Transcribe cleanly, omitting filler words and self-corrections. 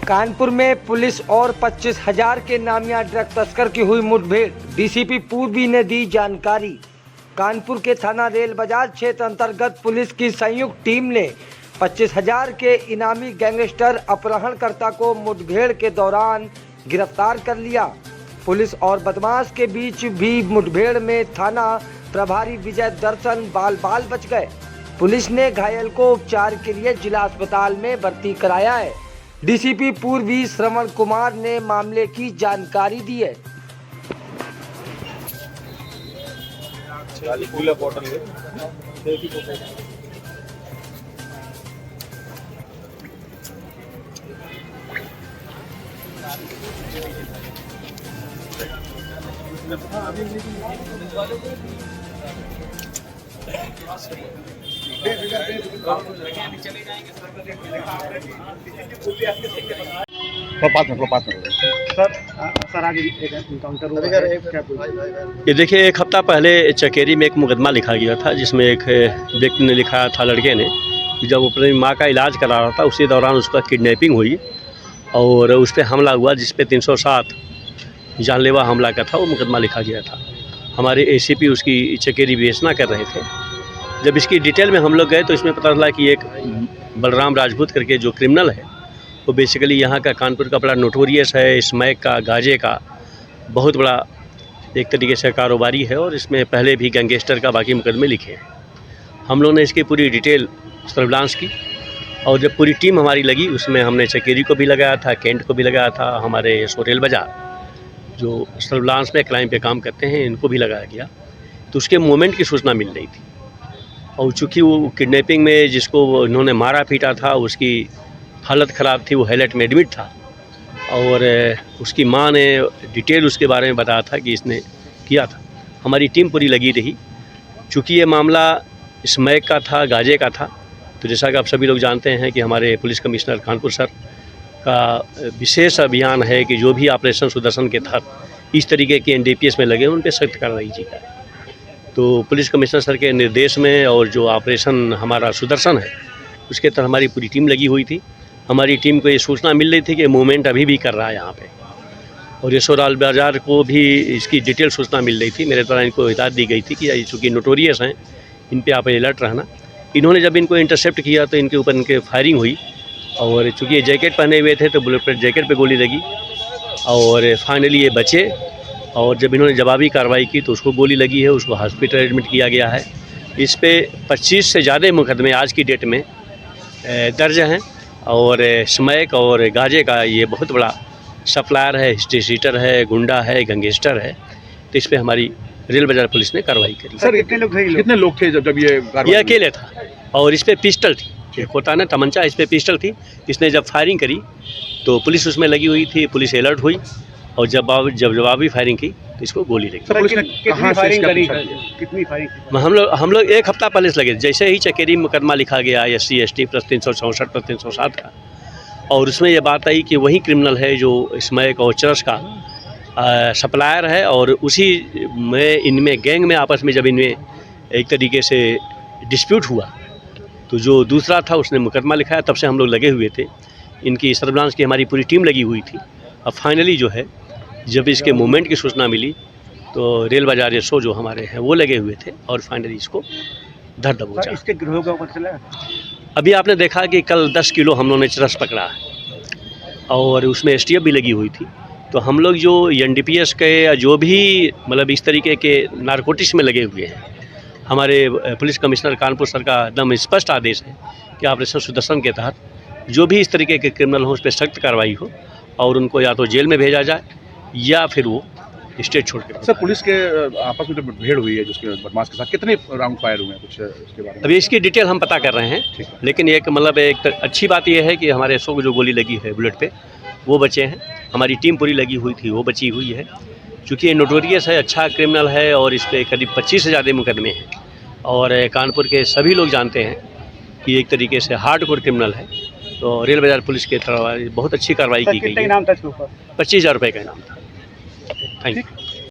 कानपुर में पुलिस और 25,000 के नामिया ड्रग तस्कर की हुई मुठभेड़। डीसीपी पूर्वी ने दी जानकारी। कानपुर के थाना रेल बाजार क्षेत्र अंतर्गत पुलिस की संयुक्त टीम ने 25,000 के इनामी गैंगस्टर अपहरणकर्ता को मुठभेड़ के दौरान गिरफ्तार कर लिया। पुलिस और बदमाश के बीच भी मुठभेड़ में थाना प्रभारी विजय दर्शन बाल बच गए। पुलिस ने घायल को उपचार के लिए जिला अस्पताल में भर्ती कराया है। डीसीपी पूर्वी श्रवण कुमार ने मामले की जानकारी दी है। ये देखिए, एक हफ्ता पहले चकेरी में एक मुकदमा लिखा गया था, जिसमें एक व्यक्ति ने लिखा था, लड़के ने, कि जब अपनी माँ का इलाज करा रहा था उसी दौरान उसका किडनैपिंग हुई और उस पर हमला हुआ, जिस पे 307 जानलेवा हमला का था वो मुकदमा लिखा गया था। हमारे एसीपी उसकी चकेरी विवेचना कर रहे थे। जब इसकी डिटेल में हम लोग गए तो इसमें पता चला कि एक बलराम राजपूत करके जो क्रिमिनल है वो बेसिकली यहाँ का कानपुर का बड़ा नोटोरियस है, स्मैक का, गांजे का बहुत बड़ा एक तरीके से कारोबारी है और इसमें पहले भी गैंगस्टर का बाकी मुकदमे लिखे हैं। हम लोग ने इसकी पूरी डिटेल सर्विलांस की और जब पूरी टीम हमारी लगी उसमें हमने चकेरी को भी लगाया था, कैंट को भी लगाया था, हमारे रेल बाजार जो सर्विलांस में क्राइम पे काम करते हैं इनको भी लगाया गया। तो उसके मूवमेंट की सूचना मिल रही थी और चूँकि वो किडनैपिंग में जिसको इन्होंने मारा पीटा था उसकी हालत ख़राब थी, वो हाईलाइट में एडमिट था और उसकी माँ ने डिटेल उसके बारे में बताया था कि इसने किया था। हमारी टीम पूरी लगी रही। चूँकि ये मामला स्मैक का था, गांजे का था, तो जैसा कि आप सभी लोग जानते हैं कि हमारे पुलिस कमिश्नर कानपुर सर का विशेष अभियान है कि जो भी ऑपरेशन सुदर्शन के तहत इस तरीके के एनडीपीएस में लगे उन पर सख्त कार्रवाई की जाए। तो पुलिस कमिश्नर सर के निर्देश में और जो ऑपरेशन हमारा सुदर्शन है उसके तहत हमारी पूरी टीम लगी हुई थी। हमारी टीम को ये सूचना मिल रही थी कि मूवमेंट अभी भी कर रहा है यहाँ पे और रेल बाजार को भी इसकी डिटेल सूचना मिल रही थी। मेरे द्वारा इनको हिदायत दी गई थी कि चूँकि नोटोरियस हैं इन पे आप अलर्ट रहना। इन्होंने जब इनको इंटरसेप्ट किया तो इनके ऊपर इनके फायरिंग हुई और चूँकि ये जैकेट पहने हुए थे तो बुलेट प्रूफ जैकेट पे गोली लगी और फाइनली ये बचे और जब इन्होंने जवाबी कार्रवाई की तो उसको गोली लगी है, उसको हॉस्पिटल एडमिट किया गया है। इस पे 25 से ज़्यादा मुकदमे आज की डेट में दर्ज हैं और स्मैक और गांजे का ये बहुत बड़ा सप्लायर है, हिस्ट्रीशीटर है, गुंडा है, गैंगस्टर है। तो इस पर हमारी रेल बाजार पुलिस ने कार्रवाई करी। सर कितने लोग थे जब ये अकेले था और इस पर पिस्टल थी, एक होता है ना तमंचा, इस पर पिस्टल थी। इसने जब फायरिंग करी तो पुलिस उसमें लगी हुई थी, पुलिस अलर्ट हुई और जब जवाबी फायरिंग की तो इसको गोली लगी। पुलिस ने कितनी फायरिंग करी? कितनी फायरिंग? हम लोग एक हफ्ता पहले से लगे। जैसे ही चकेरी मुकदमा लिखा गया SC ST प्लस 364 प्लस 307 का और उसमें ये बात आई कि वही क्रिमिनल है जो स्मैक और चरस का सप्लायर है और उसी में इनमें गैंग में आपस में जब इनमें एक तरीके से डिस्प्यूट हुआ तो जो दूसरा था उसने मुकदमा लिखाया। तब से हम लोग लगे हुए थे, इनकी सर्विलांस की हमारी पूरी टीम लगी हुई थी। अब फाइनली जो है जब इसके मूवमेंट की सूचना मिली तो रेल बाजार SO जो हमारे हैं वो लगे हुए थे और फाइनली इसको धर दबोचा। इसके गिरोह का पता चला? अभी आपने देखा कि कल 10 किलो हम लोगों ने चरस पकड़ा है और उसमें STF भी लगी हुई थी। तो हम लोग जो NDPS के या जो भी मतलब इस तरीके के नारकोटिक्स में लगे हुए हैं, हमारे पुलिस कमिश्नर कानपुर सर का एकदम स्पष्ट आदेश है कि ऑपरेशन सुदर्शन के तहत जो भी इस तरीके के क्रिमिनल हो उस पर सख्त कार्रवाई हो और उनको या तो जेल में भेजा जाए या फिर वो स्टेट छोड़ के। सर पुलिस के आपस में जो भीड़ हुई है जिसके बदमाश के साथ, कितने राउंड फायर हुए हैं कुछ इसके बारे में? अभी इसकी डिटेल हम पता कर रहे हैं, लेकिन एक मतलब एक अच्छी बात यह है कि हमारे SO को जो गोली लगी है बुलेट पे वो बचे हैं। हमारी टीम पूरी लगी हुई थी, वो बची हुई है। चूँकि ये नोटोरियस है, अच्छा क्रिमिनल है और इस पर करीब 25 से ज़्यादा मुकदमे हैं और कानपुर के सभी लोग जानते हैं कि एक तरीके से हार्डकोर क्रिमिनल है। तो रेल बाजार पुलिस के तरफ बहुत अच्छी कार्रवाई की गई है। 25,000 रुपये का इनाम था। Thank you.